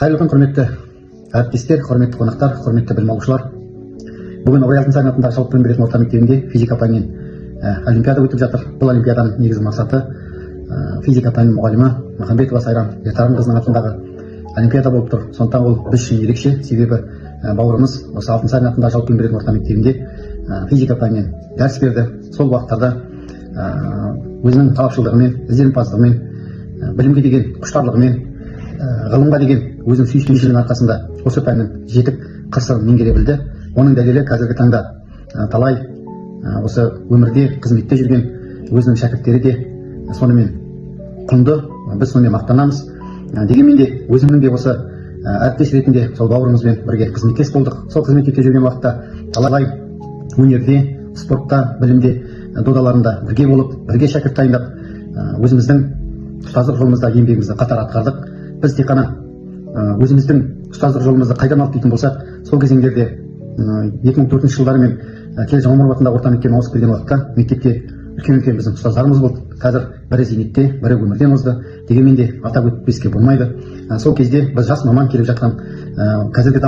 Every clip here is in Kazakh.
Қайырлы күн, құрметті әріптестер, құрметті қонақтар, құрметті білім алушылар. Бүгін Абай Алтынсарин атындағы жалпы білім беретін орта мектебінде физика пәнінен олимпиада өтіп жатыр. Бұл олимпиаданың негізгі мақсаты физика пәнінің мұғалімі Махамбетова Сайран Ертарынқызының атындағы олимпиада болып тұр. Сондықтан ол біз үшін ерекше, себебі бауырымыз осы Алтынсарин атындағы жалпы білім беретін орта мектебінде физика пәнінен дәріс берді. Сол уақыттарда өзінің талапшылдығымен, ізденімпаздығымен, білімге деген құштарлығымен, ғылымға деген өзінің сүйіспеншілігінің арқасында осы пәннің жетік қыр-сырын меңгере білді. Оның дәлелі қазіргі таңда талай осы өмірде қызметте жүрген өзінің шәкірттері де сонымен құнды, біз сонымен мақтанамыз. Дегенмен де өзімнің де осы әріптес ретінде сол бауырымызбен бірге қызметтес болдық. Сол қызметте жүрген уақытта талай өнерде, спортта, білімде, додаларында бірге болып, бірге шәкірт дайындап, өзіміздің ұстаздық жолымызда еңбегімізді қатар атқардық. Біз тек қана өзіміздің ұстаздық жолымызды қайдан алып дейтін болсақ, сол кезеңдерде 2004 жылдары мен Келе Жаманмұров атындағы орта мектебіне ауысып келген уақытта мектепте үлкен біздің ұстаздарымыз болды. Қазір бірі зейнетте, бірі өмірден озды. Дегенмен де атап өтпеске болмайды. Сол кезде біз жас маман келіп жатқан, қазіргі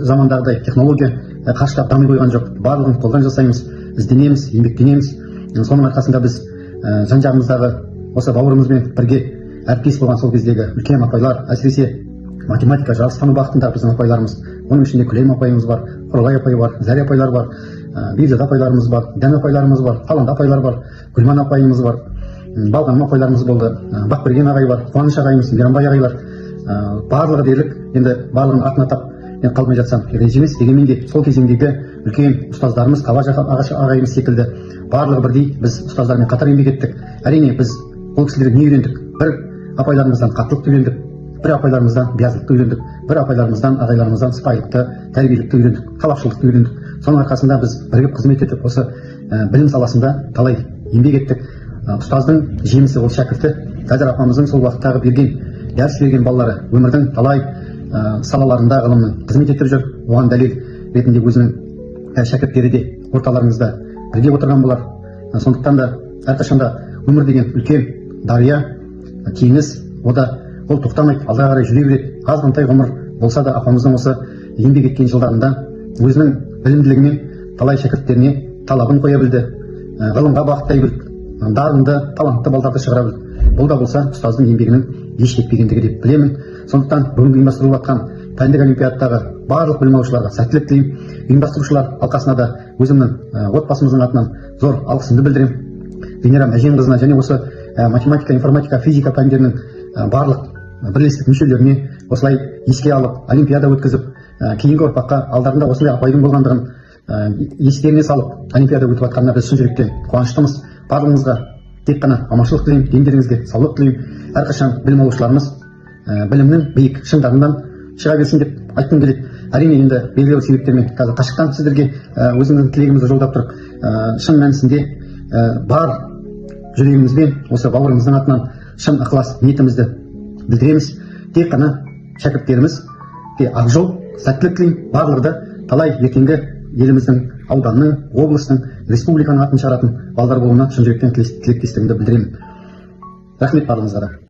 замандағыдай технология қарыштап дами қойған жоқ. Барлығын қолдан жасаймыз, ізденеміз, еңбектенеміз. Соның арқасында біз жан-жағымыздағы осы бауырымызбен бірге әріптес болған сол кездегі үлкен апайлар, әсіресе математика жарыстану бағытындағы біздің апайларымыз, оның ішінде Күлейм апайымыз бар, Құралай апай бар, Зәре апайлар бар, Бекзада апайларымыз бар, Дән апайларымыз бар, Қаланды апайлар бар, Гүлман апайымыз бар, Балғаным апайларымыз болды, Бақберген ағай бар, Қуаныш ағайымыз, Мейрамбай ағайлар, барлығы дерлік, енді барлығын атын атап қалмай жатсам ренжі емес. Дегенмен де сол кезеңдегі үлкен ұстаздарымыз, Қабаш ағайымыз секілді барлығы бірдей біз ұстаздармен қатар еңбек еттік. Әрине біз бұл кісілерден не үйрендік? Бір апайларымыздан қаттылықты үйрендік, бір апайларымыздан биязылықты үйрендік, бір апайларымыздан, ағайларымыздан сыпайылықты, тәрбиелікті үйрендік, талапшылдықты үйрендік. Соның арқасында біз бірігіп қызмет етіп, осы білім саласында талай еңбек еттік. Ұстаздың жемісі ол шәкірті. Қазір апамыздың сол уақыттағы берген, дәріс берген балалары өмірдің талай салаларында ғылымның қызмет етіп жүр. Оған дәлел ретінде өзінің шәкірттері де орталарыңызда бірге отырған болар. Сондықтан да әрқашанда өмір деген үлкен дария, теңіз, ол тоқтамайды, алға қарай жүре береді. Азғантай ғұмыр болса да апамыздың осы еңбек еткен жылдарында өзінің білімділігімен талай шәкірттеріне талабын қоя білді, ғылымға бағыттай білді, дарынды, талантты балдарды шығара білді. Бұл да болса ұстаздың еңбегінің еш кетпегендігі деп білемін. Сондықтан бүгінгі ұйымдастырылып жатқан пәндік олимпиададағы барлық білім алушыларға сәттілік тілеймін. Ұйымдастырушылар алқасына да өзімнің отбасымыздың атынан зор алғысымды білдіремін. Венера Мәженқызына және осы математика, информатика, физика пәндерінің барлық бірлестік мүшелеріне осылай еске алып, олимпиада өткізіп, кейінгі ұрпаққа алдарында осындай апайдың болғандығын естеріне салып, олимпиада өтіп жатқанына біз шын жүректен қуаныштымыз. Барлығыңызға тек қана аманшылық тілеймін, дендеріңізге саулық тілеймін. Әрқашан білім алушыларымыз білімнің биік шыңдарынан шыға берсін деп айтқым келеді. Әрине енді белгілі бір себептермен қазір қашықтан сіздерге өзіміздің тілегімізді жолдап тұрып, шын мәнісінде бар жүрегімізбен осы бауырымыздың атынан шын ықылас ниетімізді білдіреміз. Тек қана шәкірттерімізге ақ жол, сәттілік тілеймін. Барлығы да талай ертеңгі еліміздің, ауданның, облыстың, республиканың атын шығаратын балдар болуына шын жүректен тілектестігімді білдіремін. Рахмет барлығыңызға да.